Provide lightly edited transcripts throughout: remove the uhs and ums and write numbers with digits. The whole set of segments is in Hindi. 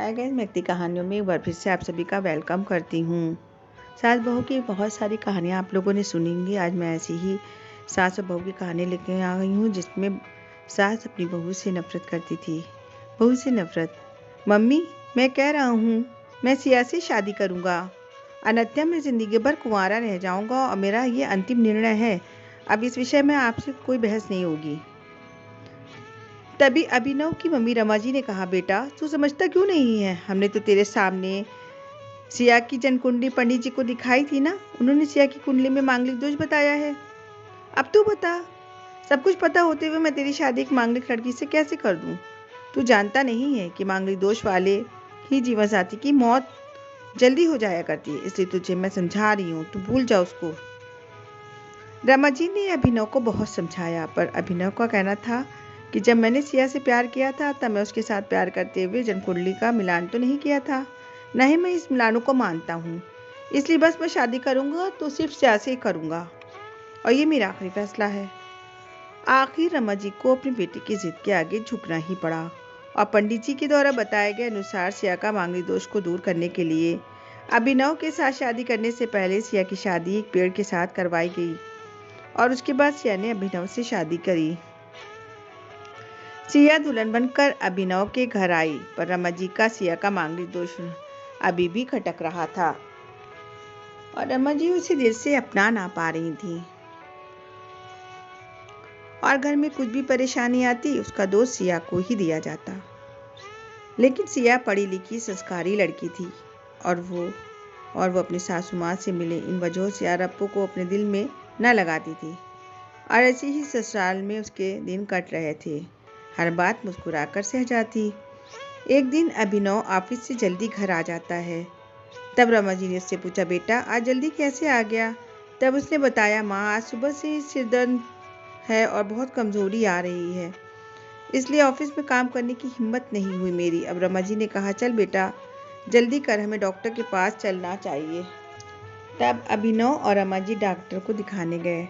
हाय गाइस, मैं इतनी कहानियों में एक बार फिर से आप सभी का वेलकम करती हूँ। सास बहू की बहुत सारी कहानियाँ आप लोगों ने सुनी होंगी। आज मैं ऐसी ही सास और बहू की कहानी लेकर आ गई हूँ जिसमें सास अपनी बहू से नफरत करती थी। बहू से नफरत। मम्मी, मैं कह रहा हूँ मैं सिया से शादी करूँगा, अन्यथा मैं ज़िंदगी भर कुंवारा रह जाऊँगा और मेरा ये अंतिम निर्णय है। अब इस विषय में आपसे कोई बहस नहीं होगी। तभी अभिनव की मम्मी रमा जी ने कहा, बेटा तू समझता क्यों नहीं है? हमने तो तेरे सामने सिया की जन्मकुंडली पंडित जी को दिखाई थी ना। उन्होंने सिया की कुंडली में मांगलिक दोष बताया है। अब तू बता, सब कुछ पता होते हुए मैं तेरी शादी एक मांगलिक लड़की से कैसे कर दूं? तू जानता नहीं है कि मांगलिक दोष वाले ही जीवन साथी की मौत जल्दी हो जाया करती है, इसलिए तुझे मैं समझा रही हूँ, तू भूल जा उसको। रमा जी ने अभिनव को बहुत समझाया, पर अभिनव का कहना था कि जब मैंने सिया से प्यार किया था तब मैं उसके साथ प्यार करते हुए जन्मकुंडली का मिलान तो नहीं किया था, न ही मैं इस मिलानों को मानता हूँ। इसलिए बस मैं शादी करूँगा तो सिर्फ सिया से ही करूँगा और ये मेरा आखिरी फैसला है। आखिर रमा जी को अपनी बेटी की जिद के आगे झुकना ही पड़ा और पंडित जी के द्वारा बताए गए अनुसार सिया का मांगलिक दोष को दूर करने के लिए अभिनव के साथ शादी करने से पहले सिया की शादी एक पेड़ के साथ करवाई गई और उसके बाद सिया ने अभिनव से शादी करी। सिया दुल्हन बनकर अभिनव के घर आई, पर रमा जी का सिया का मांगलिक दोष अभी भी खटक रहा था और रमा जी उसे दिल से अपना ना पा रही थी। और घर में कुछ भी परेशानी आती उसका दोष सिया को ही दिया जाता। लेकिन सिया पढ़ी लिखी संस्कारी लड़की थी और वो अपनी सासू माँ से मिले इन वजहों से अरप्पू को अपने दिल में न लगाती थी और ऐसी ही ससुराल में उसके दिन कट रहे थे। हर बात मुस्कुराकर सह जाती। एक दिन अभिनव ऑफिस से जल्दी घर आ जाता है। तब रमा जी ने उससे पूछा, बेटा आज जल्दी कैसे आ गया? तब उसने बताया, माँ आज सुबह से ही सिर दर्द है और बहुत कमजोरी आ रही है, इसलिए ऑफिस में काम करने की हिम्मत नहीं हुई मेरी। अब रमा जी ने कहा, चल बेटा जल्दी कर, हमें डॉक्टर के पास चलना चाहिए। तब अभिनव और रमा जी डॉक्टर को दिखाने गए।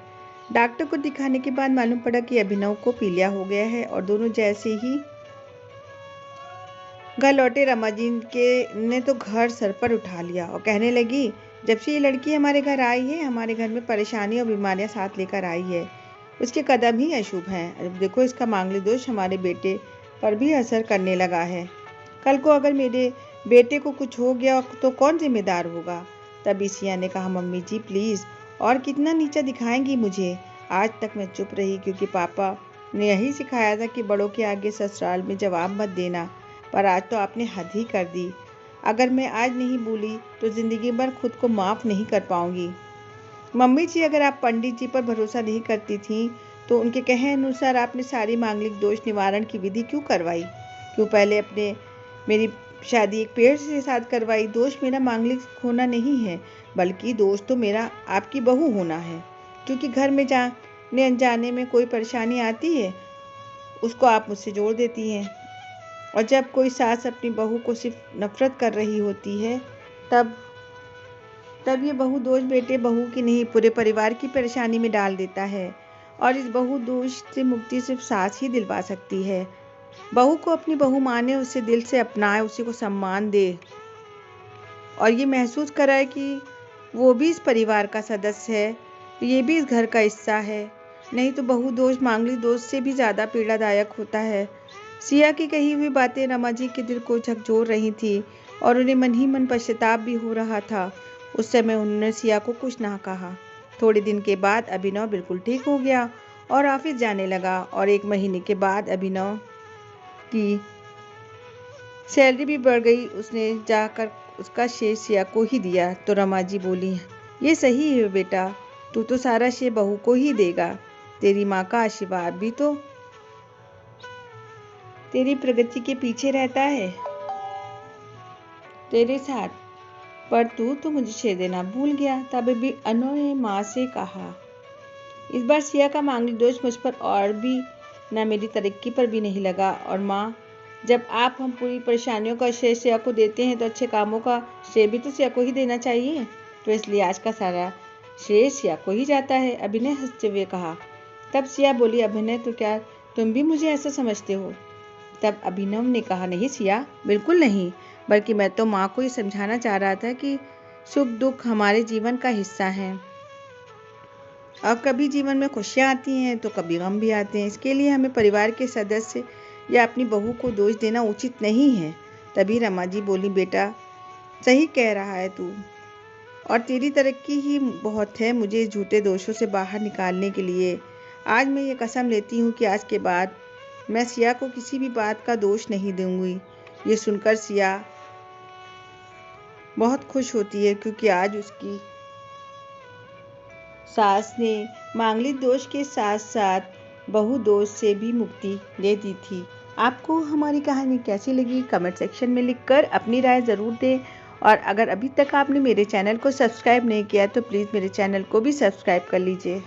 डॉक्टर को दिखाने के बाद मालूम पड़ा कि अभिनव को पीलिया हो गया है और दोनों जैसे ही घर लौटे रमा जी ने तो घर सर पर उठा लिया और कहने लगी, जब से ये लड़की हमारे घर आई है हमारे घर में परेशानी और बीमारियां साथ लेकर आई है। उसके कदम ही अशुभ हैं। अब देखो इसका मांगलिक दोष हमारे बेटे पर भी असर करने लगा है। कल को अगर मेरे बेटे को कुछ हो गया तो कौन जिम्मेदार होगा? तभी सिया ने कहा, मम्मी जी प्लीज़ और कितना नीचा दिखाएंगी मुझे? आज तक मैं चुप रही क्योंकि पापा ने यही सिखाया था कि बड़ों के आगे ससुराल में जवाब मत देना, पर आज तो आपने हद ही कर दी। अगर मैं आज नहीं बोली तो ज़िंदगी भर खुद को माफ़ नहीं कर पाऊंगी। मम्मी जी, अगर आप पंडित जी पर भरोसा नहीं करती थीं तो उनके कहे अनुसार आपने सारी मांगलिक दोष निवारण की विधि क्यों करवाई? क्यों पहले मेरी शादी एक पेड़ के साथ करवाई? दोष मेरा मांगलिक होना नहीं है, बल्कि दोष तो मेरा आपकी बहू होना है, क्योंकि घर में जाने अनजाने में कोई परेशानी आती है उसको आप मुझसे जोड़ देती हैं। और जब कोई सास अपनी बहू को सिर्फ नफरत कर रही होती है तब ये बहू दोष बेटे बहू की नहीं पूरे परिवार की परेशानी में डाल देता है। और इस बहू दोष से मुक्ति सिर्फ सास ही दिलवा सकती है। बहू को अपनी बहू माने, उसे दिल से अपनाए, उसी को सम्मान दे और ये महसूस कराए कि वो भी इस परिवार का सदस्य है, ये भी इस घर का हिस्सा है। नहीं तो बहू दोष मांगलिक दोष से भी ज़्यादा पीड़ादायक होता है। सिया की कही हुई बातें रमा जी के दिल को झकझोर रही थी और उन्हें मन ही मन पश्चाताप भी हो रहा था। उस समय उन्होंने सिया को कुछ ना कहा। थोड़े दिन के बाद अभिनव बिल्कुल ठीक हो गया और ऑफिस जाने लगा और 1 महीने के बाद अभिनव की सैलरी भी बढ़ गई। उसने जाकर उसका श्रेय सिया को ही दिया तो रमा जी बोली, ये सही है बेटा, तू तो सारा श्रेय बहू को ही देगा। तेरी माँ का आशीर्वाद भी तो तेरी प्रगति के पीछे रहता है तेरे साथ, पर तू तो मुझे श्रेय देना भूल गया। तब भी अनु ने माँ से कहा, इस बार सिया का मांगलिक दोष मुझ पर और भी न मेरी तरक्की पर भी नहीं लगा। और माँ, जब हम पूरी परेशानियों का श्रेय सिया को देते हैं तो अच्छे कामों का श्रेय भी तो सिया को ही देना चाहिए, तो इसलिए आज का सारा श्रेय सिया को ही जाता है, अभिनय हंसते हुए कहा। तब सिया बोली, अभिनय तो क्या तुम भी मुझे ऐसा समझते हो? तब अभिनव ने कहा, नहीं सिया, बिल्कुल नहीं। बल्कि मैं तो माँ को ये समझाना चाह रहा था कि सुख दुख हमारे जीवन का हिस्सा है और कभी जीवन में खुशियाँ आती हैं तो कभी गम भी आते हैं। इसके लिए हमें परिवार के सदस्य या अपनी बहू को दोष देना उचित नहीं है। तभी रमा जी बोली, बेटा सही कह रहा है तू, और तेरी तरक्की ही बहुत है मुझे इस झूठे दोषों से बाहर निकालने के लिए। आज मैं ये कसम लेती हूँ कि आज के बाद मैं सिया को किसी भी बात का दोष नहीं दूंगी। ये सुनकर सिया बहुत खुश होती है क्योंकि आज उसकी सास ने मांगलिक दोष के साथ साथ बहु दोष से भी मुक्ति दे दी थी। आपको हमारी कहानी कैसी लगी कमेंट सेक्शन में लिखकर अपनी राय ज़रूर दें, और अगर अभी तक आपने मेरे चैनल को सब्सक्राइब नहीं किया तो प्लीज़ मेरे चैनल को भी सब्सक्राइब कर लीजिए।